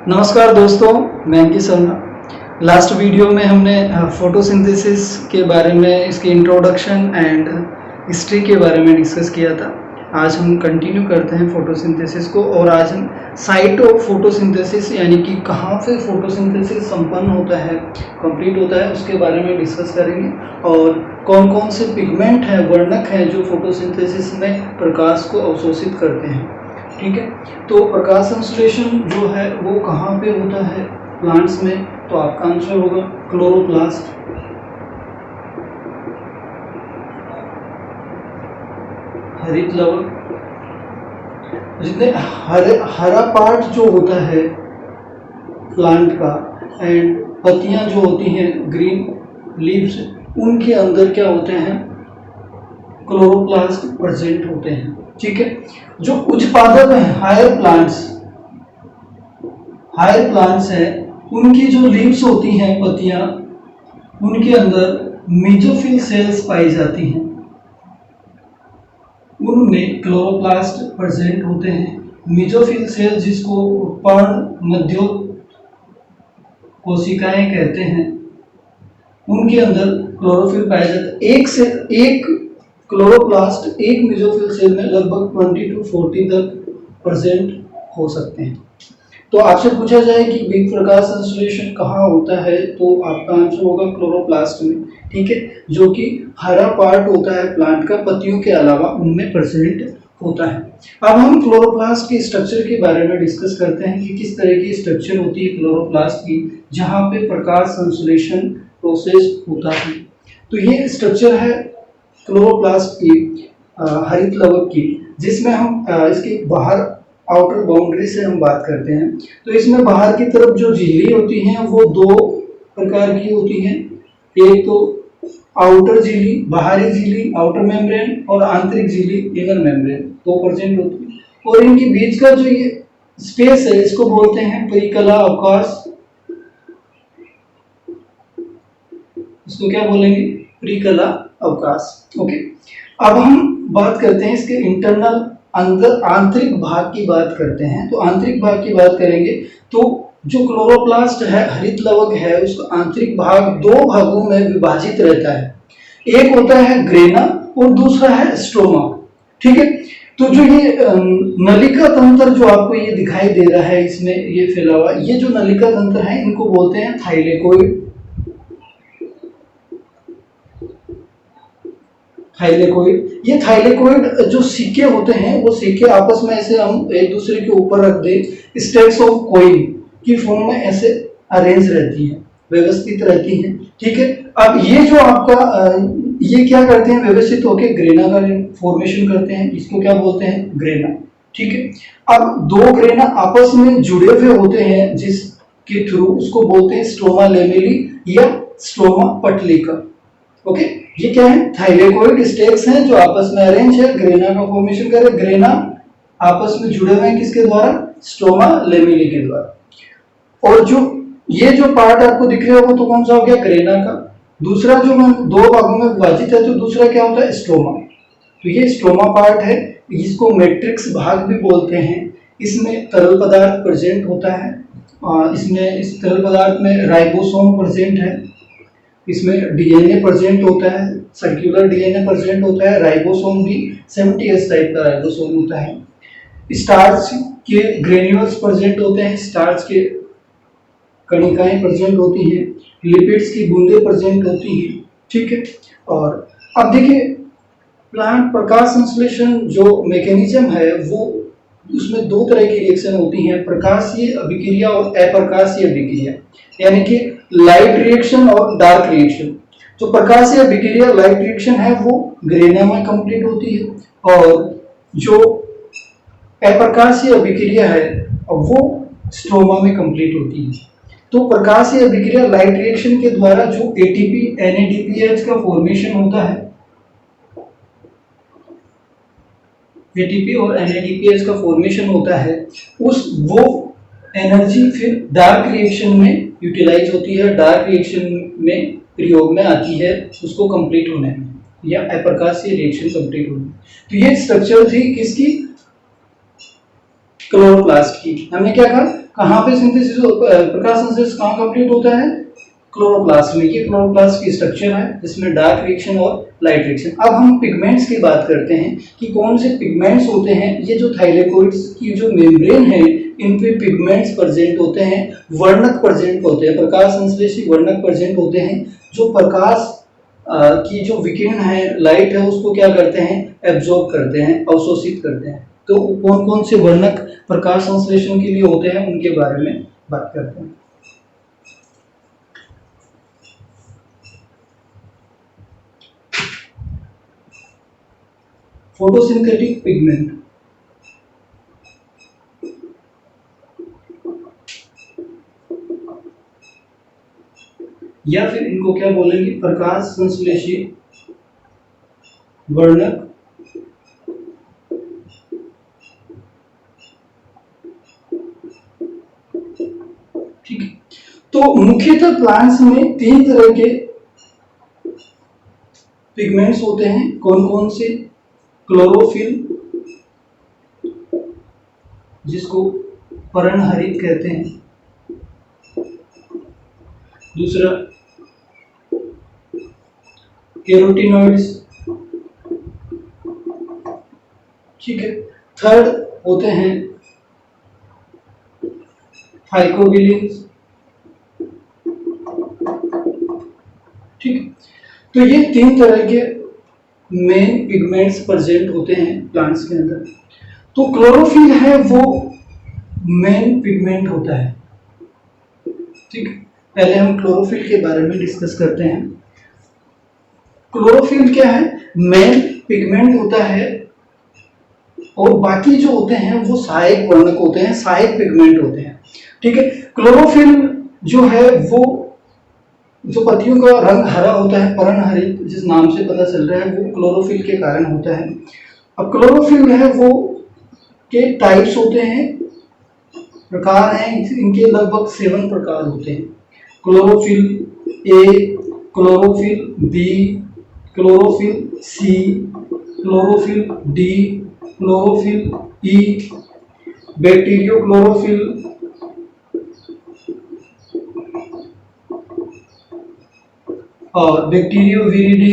नमस्कार दोस्तों, मैं अंकित शर्मा। लास्ट वीडियो में हमने फोटोसिंथेसिस के बारे में, इसके इंट्रोडक्शन एंड हिस्ट्री के बारे में डिस्कस किया था। आज हम कंटिन्यू करते हैं फोटोसिंथेसिस को और आज हम साइट ऑफ फोटोसिंथेसिस यानी कि कहाँ से फोटोसिंथेसिस संपन्न होता है, कंप्लीट होता है, उसके बारे में डिस्कस करेंगे और कौन कौन से पिगमेंट हैं, वर्णक हैं जो फोटोसिंथेसिस में प्रकाश को अवशोषित करते हैं। ठीक है, तो प्रकाश संश्लेषण जो है वो कहाँ पे होता है प्लांट्स में, तो आपका आंसर होगा क्लोरोप्लास्ट। हरित लवक, जितने हरा पार्ट जो होता है प्लांट का एंड पत्तियां जो होती हैं ग्रीन लीव्स, उनके अंदर क्या होते हैं, क्लोरोप्लास्ट प्रेजेंट होते हैं। ठीक है, जो उच्च पादप है, हायर प्लांट्स है, उनकी जो लीव्स होती हैं, पत्तियां, उनके अंदर मेसोफिल सेल्स पाई जाती हैं, उनमें क्लोरोप्लास्ट प्रेजेंट होते हैं। मेसोफिल सेल जिसको पर्ण मध्य कोशिकाएं कहते हैं, उनके अंदर क्लोरोफिल पाया जाता है। एक से एक क्लोरोप्लास्ट एक मेसोफिल सेल में लगभग 20 to 40 तक प्रेजेंट हो सकते हैं। तो आपसे पूछा जाए कि बिग प्रकाश संश्लेषण कहाँ होता है, तो आपका आंसर होगा क्लोरोप्लास्ट में। ठीक है, जो कि हरा पार्ट होता है प्लांट का, पत्तियों के अलावा उनमें प्रेजेंट होता है। अब हम क्लोरोप्लास्ट के स्ट्रक्चर के बारे में डिस्कस करते हैं कि किस तरह की स्ट्रक्चर होती है क्लोरोप्लास्ट की, जहाँ पे प्रकाश संश्लेषण प्रोसेस होता है। तो ये स्ट्रक्चर है क्लोरोप्लास्ट की, हरित लवक की, जिसमें हम इसके बाहर आउटर बाउंड्री से हम बात करते हैं। तो इसमें बाहर की तरफ जो झिल्ली होती हैं वो दो प्रकार की होती हैं। एक तो आउटर झिल्ली, बाहरी झिल्ली आउटर मेम्ब्रेन, और आंतरिक झिल्ली इनर मेम्ब्रेन, दो परसेंट होती है। और इनके बीच का जो ये स्पेस है, इसको बोलते हैं परिकला अवकाश। इसको क्या बोलेंगे, परिकला अवकाश। ओके, अब हम बात करते हैं इसके इंटरनल आंतरिक भाग की बात करते हैं। तो आंतरिक भाग की बात करेंगे तो जो क्लोरोप्लास्ट है, हरित लवक है, उसका आंतरिक भाग दो भागों में विभाजित रहता है। एक होता है ग्रेना और दूसरा है स्ट्रोमा। ठीक है, तो जो ये नलिका तंत्र जो आपको ये दिखाई दे रहा है, इसमें ये फैला हुआ, ये जो नलिका तंत्र है, इनको बोलते हैं थाइलेकोइड। ये थाइलेकोइड जो सिक्के होते हैं, वो सिक्के आपस में ऐसे हम एक दूसरे के ऊपर रख दे, स्टैक्स ऑफ कॉइन की फॉर्म में ऐसे अरेंज रहती है, व्यवस्थित रहती हैं। ठीक है, अब ये जो आपका ये क्या करते हैं, व्यवस्थित होकर ग्रेना का फॉर्मेशन करते हैं, इसको क्या बोलते हैं, ग्रेना। ठीक है, अब दो ग्रेना आपस में जुड़े हुए होते हैं जिसके थ्रू उसको बोलते हैं स्ट्रोमा लेमेली या स्ट्रोमा पटलिका। ओके, ये क्या है, थाइलेकोइड स्टेक्स हैं जो आपस में अरेंज है, ग्रेना का फॉर्मेशन करे। ग्रेना आपस में जुड़े हुए हैं किसके द्वारा, स्ट्रोमा लेमेली के द्वारा। और जो ये जो पार्ट आपको दिख रहा है वो तो कौन सा हो गया, ग्रेना का। दूसरा जो दो भागों में विभाजित है, तो दूसरा क्या होता है, स्ट्रोमा। तो ये स्ट्रोमा पार्ट है, इसको मैट्रिक्स भाग भी बोलते हैं। इसमें तरल पदार्थ प्रेजेंट होता है, इसमें इस तरल पदार्थ में राइबोसोम प्रेजेंट है, इसमें डीएनए प्रेजेंट होता है, सर्कुलर डीएनए प्रेजेंट होता है, राइबोसोम भी 70S टाइप का राइबोसोम होता है। स्टार्च के ग्रेन्यूल्स प्रेजेंट होते हैं, स्टार्च के कणिकाएं प्रेजेंट होती हैं, लिपिड्स की बूंदें प्रेजेंट होती हैं। ठीक है, और अब देखिए प्लांट प्रकाश संश्लेषण जो मैकेनिज्म है, वो उसमें दो तरह की रिएक्शन होती हैं, प्रकाशीय अभिक्रिया और अप्रकाशीय अभिक्रिया, यानी कि लाइट रिएक्शन और डार्क रिएक्शन। जो प्रकाशीय अभिक्रिया लाइट रिएक्शन है वो ग्रेना में कंप्लीट होती है, और जो अप्रकाशीय अभिक्रिया है वो स्ट्रोमा में कंप्लीट होती है। तो प्रकाशीय अभिक्रिया लाइट रिएक्शन के द्वारा जो एटीपी NADPH का फॉर्मेशन होता है, एटीपी और NADPH का फॉर्मेशन होता है, वो एनर्जी फिर डार्क रिएक्शन में यूटिलाइज होती है, डार्क रिएक्शन में प्रयोग में आती है उसको कंप्लीट होने में, या अप्रकाशीय रिएक्शन कंप्लीट होने में। तो ये स्ट्रक्चर थी किसकी, क्लोरोप्लास्ट की। हमने क्या कहा, कहाँ पे सिंथेसिस प्रकाश संश्लेषण कहाँ कंप्लीट होता है? क्लोरोप्लास्ट में। ये क्लोरोप्लास्ट की स्ट्रक्चर है, इसमें डार्क रिएक्शन और लाइट रिएक्शन। अब हम पिगमेंट्स की बात करते हैं कि कौन से पिगमेंट्स होते हैं। ये जो थाइलेकोइड्स की जो मेम्ब्रेन है, इन पे पिगमेंट्स प्रेजेंट होते हैं, वर्णक प्रेजेंट होते हैं, प्रकाश संश्लेषी वर्णक प्रेजेंट होते हैं, जो प्रकाश की जो विकिरण है, लाइट है, उसको क्या करते हैं? एब्जॉर्ब करते हैं, अवशोषित करते हैं। तो कौन कौन से वर्णक प्रकाश संश्लेषण के लिए होते हैं, उनके बारे में बात करते हैं। फोटोसिंथेटिक पिगमेंट, या फिर इनको क्या बोलेंगे? प्रकाश संश्लेषी वर्णक ठीक है। तो मुख्यतः प्लांट्स में 3 तरह के पिगमेंट्स होते हैं। कौन कौन से? क्लोरोफिल, जिसको पर्णहरित कहते हैं। दूसरा कैरोटीनॉइड्स, ठीक है। थर्ड होते हैं फाइकोबिलिन्स, ठीक है। तो ये 3 तरह के मेन पिगमेंट्स प्रेजेंट होते हैं प्लांट्स के अंदर। तो क्लोरोफिल है वो मेन पिगमेंट होता है, ठीक है। पहले हम क्लोरोफिल के बारे में डिस्कस करते हैं। क्लोरोफिल क्या है? मेन पिगमेंट होता है, और बाकी जो होते हैं वो सहायक वर्णक होते हैं, सहायक पिगमेंट होते हैं, ठीक है। क्लोरोफिल जो है वो जो पत्तियों का रंग हरा होता है, पर्णहरित जिस नाम से पता चल रहा है, वो क्लोरोफिल के कारण होता है। अब क्लोरोफिल है वो के टाइप्स होते हैं, प्रकार हैं, इनके लगभग 7 प्रकार होते हैं। Chlorophyll A, chlorophyll B, chlorophyll C, chlorophyll D, chlorophyll E, bacteriochlorophyll, और बैक्टीरियो विरिडी।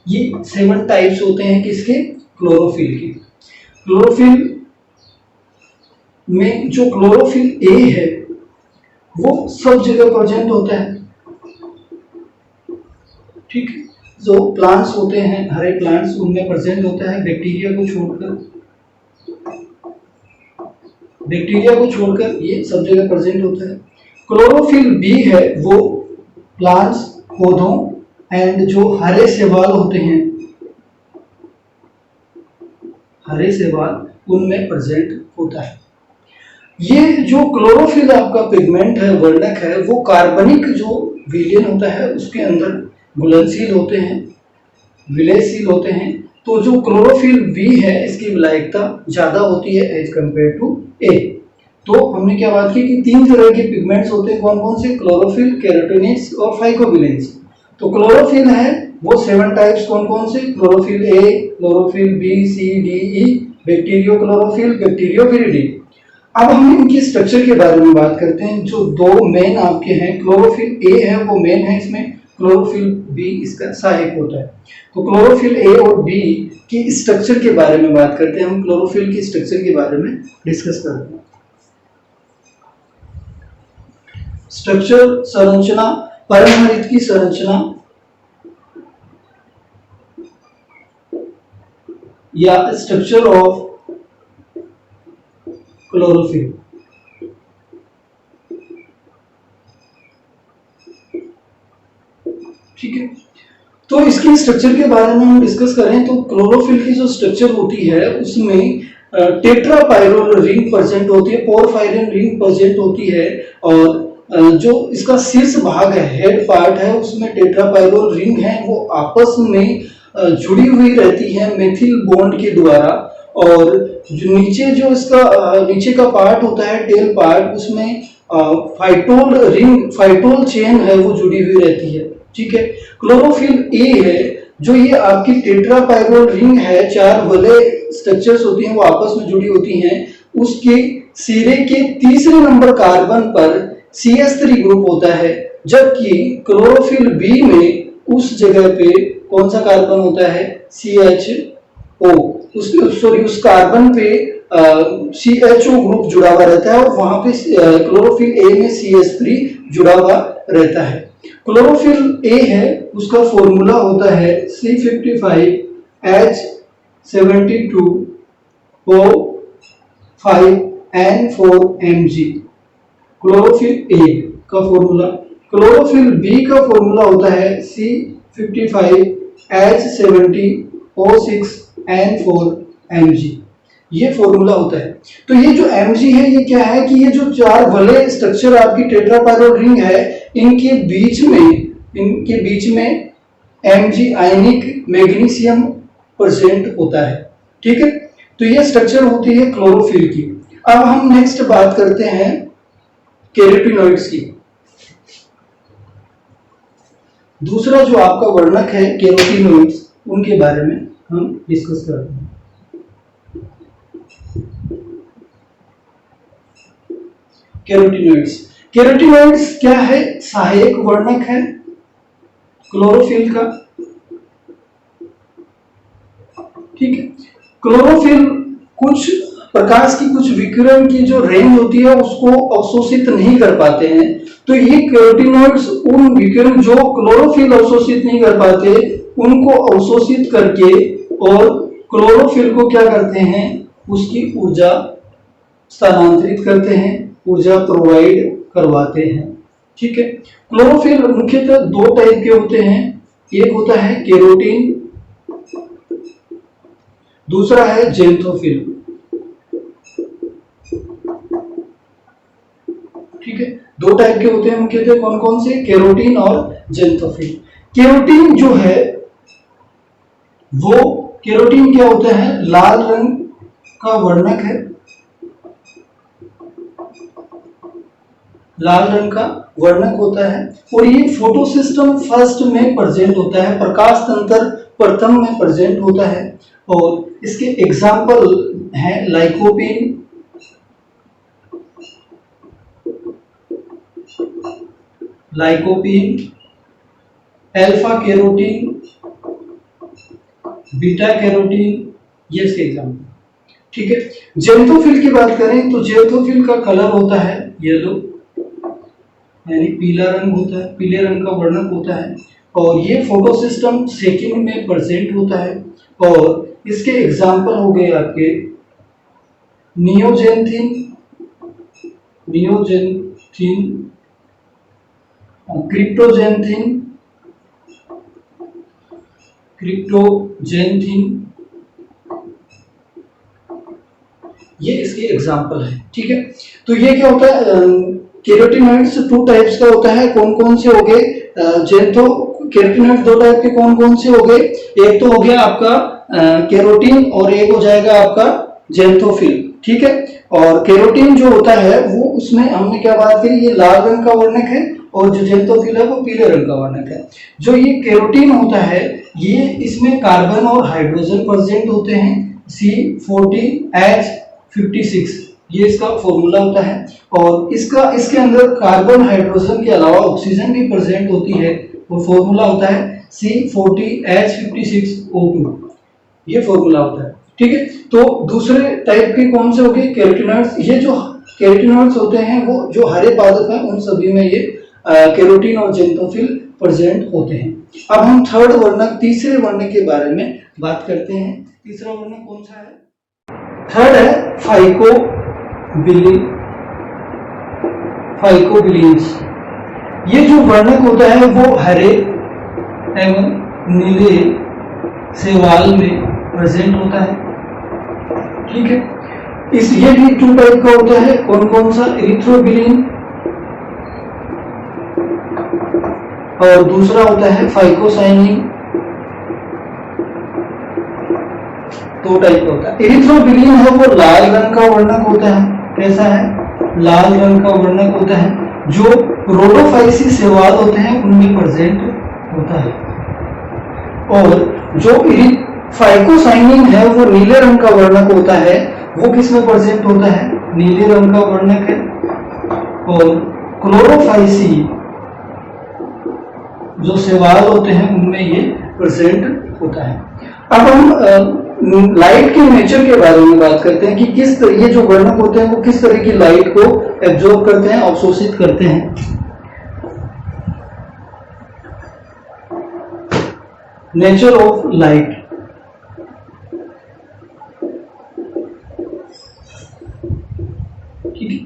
ये 7 टाइप्स होते हैं किसके? क्लोरोफिल के। क्लोरोफिल में जो क्लोरोफिल ए है वो सब जगह प्रेजेंट होता है, ठीक है। जो प्लांट्स होते हैं, हरे प्लांट्स, उनमें प्रेजेंट होता है, बैक्टीरिया को छोड़कर ये सब जगह प्रेजेंट होता है। क्लोरोफिल बी है वो प्लांट्स, पौधों एंड जो हरे शैवाल होते हैं, हरे शैवाल, उनमें प्रेजेंट होता है। ये जो क्लोरोफिल आपका पिगमेंट है, वर्णक है, वो कार्बनिक जो विलयन होता है उसके अंदर घुलनशील होते हैं, विलयशील होते हैं। तो जो क्लोरोफिल बी है इसकी विलायकता ज्यादा होती है एज कंपेयर टू ए। तो हमने क्या बात की कि 3 तरह के पिगमेंट्स होते हैं। कौन कौन से? क्लोरोफिल, कैरोटीनॉइड्स और फाइकोबिलेंस। तो क्लोरोफिल है वो 7 टाइप्स। कौन कौन से? Chlorophyll A, chlorophyll B, C, D, E, bacterio chlorophyll, bacterio viride. अब हम इनकी स्ट्रक्चर के बारे में बात करते हैं। जो 2 मेन आपके हैं, क्लोरोफिल ए है वो मेन है, इसमें क्लोरोफिल बी इसका सहायक होता है। तो क्लोरोफिल ए और बी की स्ट्रक्चर के बारे में बात करते हैं। हम क्लोरोफिल की स्ट्रक्चर के बारे में डिस्कस करते हैं। स्ट्रक्चर, संरचना, पर्णहरित की संरचना या स्ट्रक्चर ऑफ क्लोरोफिल। ठीक है, तो इसकी स्ट्रक्चर के बारे में हम डिस्कस करें तो क्लोरोफिल की जो स्ट्रक्चर होती है उसमें टेट्रापायरोल रिंग प्रेजेंट होती है, पोरफायरिन रिंग प्रेजेंट होती है, और जो इसका शीर्ष भाग है, हेड पार्ट है, उसमें टेट्रापायरोल रिंग है, वो आपस में जुड़ी हुई रहती है मेथिल बॉन्ड के द्वारा। और जो नीचे का पार्ट होता है, टेल पार्ट, उसमें फाइटोल चेन है वो जुड़ी हुई रहती है। ठीक है, क्लोरोफिल ए है जो ये आपकी टेट्रापाइरोल रिंग है, 4 वलय स्ट्रक्चर्स होती हैं वो आपस में जुड़ी होती हैं, उसके सिरे के तीसरे नंबर कार्बन पर CH3 ग्रुप होता है, जबकि क्लोरोफिल बी में उस जगह पे कौन सा कार्बन होता है, CHO। उस कार्बन पे CHO ग्रुप जुड़ा हुआ रहता है और वहां पे क्लोरोफिल ए में CH3 जुड़ा हुआ रहता है। क्लोरोफिल ए है, उसका फॉर्मूला होता है C55H72O5N4Mg, क्लोरोफिल ए का फॉर्मूला। क्लोरोफिल बी का फॉर्मूला होता है C55H70O6N4Mg, ये फॉर्मूला होता है। तो ये जो Mg है ये क्या है कि ये जो 4 वलय स्ट्रक्चर आपकी टेट्रापाइरोल रिंग है, इनके बीच में Mg आयनिक मैग्नीशियम प्रेजेंट होता है। ठीक है, तो ये स्ट्रक्चर होती है क्लोरोफिल की। अब हम नेक्स्ट बात करते हैं कैरोटीनॉइड्स की। दूसरा जो आपका वर्णक है कैरोटीनॉइड्स, उनके बारे में हम डिस्कस करते हैं। कैरोटीनॉइड्स क्या है, सहायक वर्णक है क्लोरोफिल का। ठीक है, क्लोरोफिल कुछ प्रकाश की कुछ विकिरण की जो रेंज होती है उसको अवशोषित नहीं कर पाते हैं, तो ये कैरोटीनॉइड्स उन विकिरण जो क्लोरोफिल अवशोषित नहीं कर पाते उनको अवशोषित करके और क्लोरोफिल को क्या करते हैं, उसकी ऊर्जा स्थानांतरित करते हैं, ऊर्जा प्रोवाइड करवाते हैं। ठीक है, क्लोरोफिल मुख्यतः 2 टाइप के होते हैं, एक होता है कैरोटीन, दूसरा है ज़ैंथोफिल। ठीक है, 2 टाइप के होते हैं मुख्यतः, कौन कौन से, कैरोटीन और ज़ैंथोफिल। कैरोटीन जो है वो, कैरोटीन क्या होता है, लाल रंग का वर्णक है, लाल रंग का वर्णक होता है और ये फोटोसिस्टम फर्स्ट में प्रेजेंट होता है, प्रकाश तंत्र प्रथम में प्रेजेंट होता है और इसके एग्जाम्पल है lycopene, alpha carotene, beta carotene, ये इसके एग्जाम्पल। ठीक है, ज़ैंथोफिल की बात करें तो ज़ैंथोफिल का कलर होता है येलो, यानी पीला रंग होता है, पीले रंग का वर्णक होता है और ये फोटोसिस्टम सेकंड में प्रेजेंट होता है और इसके एग्जाम्पल हो गए आपके नियोजेंथिन, क्रिप्टोजेंथिन, ये इसके एग्जाम्पल है। ठीक है, तो ये क्या होता है, कैरोटीनॉइड्स 2 टाइप्स का होता है, कौन कौन से हो गए, कैरोटीनॉइड्स 2 टाइप के कौन कौन से हो गए, एक तो हो गया आपका कैरोटीन और एक हो जाएगा आपका ज़ैंथोफिल। ठीक है, और कैरोटीन जो होता है वो, उसमें हमने क्या बात करी, ये लाल रंग का वर्णक है और जो ज़ैंथोफिल है वो पीले रंग का वर्णक है। जो ये कैरोटीन होता है ये, इसमें कार्बन और हाइड्रोजन प्रेजेंट होते हैं, C40H56, ये इसका फॉर्मूला होता है और इसके अंदर कार्बन हाइड्रोजन के अलावा ऑक्सीजन भी प्रेजेंट होती है और फॉर्मूला होता है C40H56O2, ये फॉर्मूला होता है। ठीक है, तो दूसरे टाइप के कौन से हो गए कैरोटीनॉइड्स, ये जो कैरोटीनॉइड्स होते हैं वो जो हरे पादप हैं उन सभी में ये कैरोटीन और ज़ैंथोफिल प्रेजेंट होते हैं। अब हम थर्ड वर्णक, तीसरे वर्णक के बारे में बात करते हैं। तीसरा वर्णक कौन सा है, थर्ड है फाइकोबिलीन्स। ये जो वर्णक होता है वो हरे एवं नीले शैवाल में प्रेजेंट होता है। ठीक है, ये भी 2 टाइप का होता है, कौन कौन सा, इरिथ्रोबिलीन और दूसरा होता है फाइकोसाइनिन। 2 टाइप का होता है। इरिथ्रोबिलीन है वो लाल रंग का वर्णक होता है, कैसा है, लाल रंग का वर्णक होता है, जो रोडोफाइसी शैवाल होते हैं उनमें प्रेजेंट होता है। और जो फाइकोसाइनिन है वो नीले रंग का वर्णक होता है, वो किस में प्रेजेंट होता है, नीले रंग का वर्णक है। और क्लोरोफाइसी जो शैवाल होते हैं उनमें ये प्रेजेंट होता है। अब हम लाइट के नेचर के बारे में बात करते हैं कि किस तरह ये जो वर्णक होते हैं वो किस तरह की लाइट को एब्जॉर्ब करते हैं, अवशोषित करते हैं। नेचर ऑफ लाइट, ठीक है।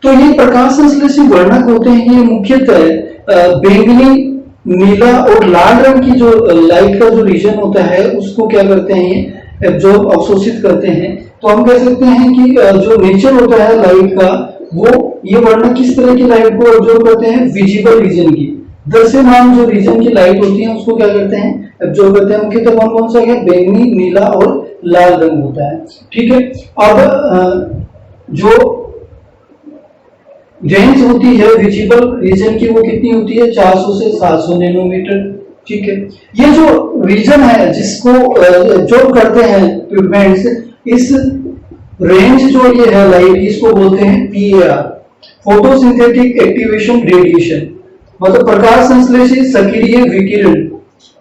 तो ये प्रकाश संश्लेषी वर्णक होते हैं, ये मुख्यतः बैंगनी, नीला और लाल रंग की जो लाइट का जो रीजन होता है उसको क्या करते हैं, ये एब्जॉर्ब, अवशोषित करते हैं। तो हम कह सकते हैं कि जो नेचर होता है लाइट का, वो ये वर्णक किस तरह की लाइट को एब्जॉर्ब करते हैं, विजिबल रीजन की, दृश्यमान जो रीजन की लाइट होती है उसको क्या करते हैं, एब्जॉर्ब करते हैं। मुख्यतः कौन कौन सा है, बैंगनी, नीला और लाल रंग होता है, ठीक है। अब जो रेंज होती है विजिबल रीजन की वो कितनी होती है, 400 से 700 नैनोमीटर, ठीक है। ये जो रीजन है जिसको एब्जॉर्ब करते हैं पिगमेंट्स, इस रेंज जो ये है लाइट, इसको बोलते हैं पीएआर, फोटोसिंथेटिक एक्टिवेशन रेडिएशन, मतलब प्रकाश संश्लेषी सक्रिय विकिरण।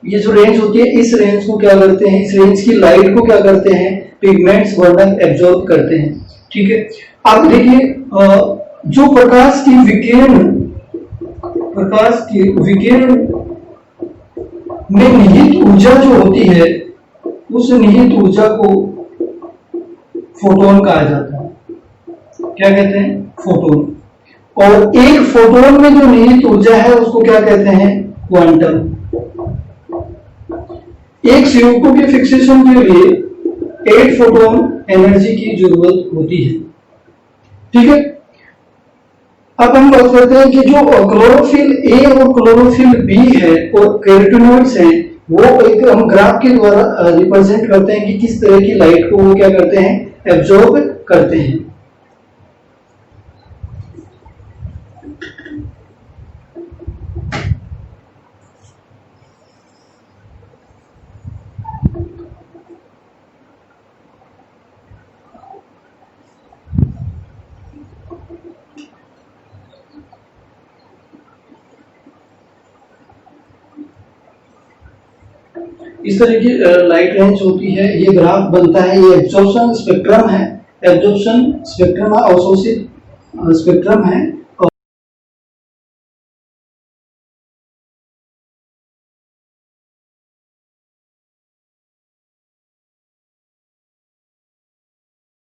ये जो रेंज होती है इस रेंज को क्या करते हैं, इस रेंज की लाइट को क्या करते हैं, पिगमेंट्स वर्णक एब्जॉर्ब करते हैं, ठीक है। आप देखिए जो प्रकाश की विकिरण में निहित ऊर्जा जो होती है, उस निहित ऊर्जा को फोटोन कहा जाता है। क्या कहते हैं, फोटोन। और एक फोटोन में जो निहित ऊर्जा है उसको क्या कहते हैं, क्वांटम। एक CO2 के फिक्सेशन के लिए 8 फोटोन एनर्जी की जरूरत होती है, ठीक है। अब हम बात करते हैं कि जो क्लोरोफिल ए और क्लोरोफिल बी है और कैरोटीनॉइड्स हैं, वो एक हम ग्राफ के द्वारा रिप्रेजेंट करते हैं कि किस तरह की लाइट को वो क्या करते हैं, एब्जॉर्ब करते हैं। इस तरह की लाइट रेंज होती है, ये ग्राफ बनता है, ये एब्जॉर्प्शन स्पेक्ट्रम है, एब्जॉर्प्शन स्पेक्ट्रम अवशोषित स्पेक्ट्रम है।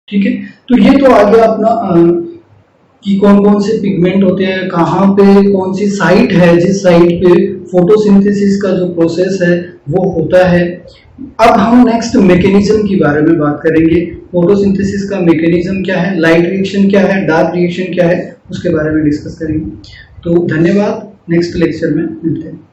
ठीक है, तो ये तो आ गया अपना कि कौन कौन से पिगमेंट होते हैं, कहाँ पे कौन सी साइट है जिस साइट पे फोटोसिंथेसिस का जो प्रोसेस है वो होता है। अब हम नेक्स्ट मैकेनिज्म के बारे में बात करेंगे, फोटोसिंथेसिस का मैकेनिज्म क्या है, लाइट रिएक्शन क्या है, डार्क रिएक्शन क्या है, उसके बारे में डिस्कस करेंगे। तो धन्यवाद, नेक्स्ट लेक्चर में मिलते हैं।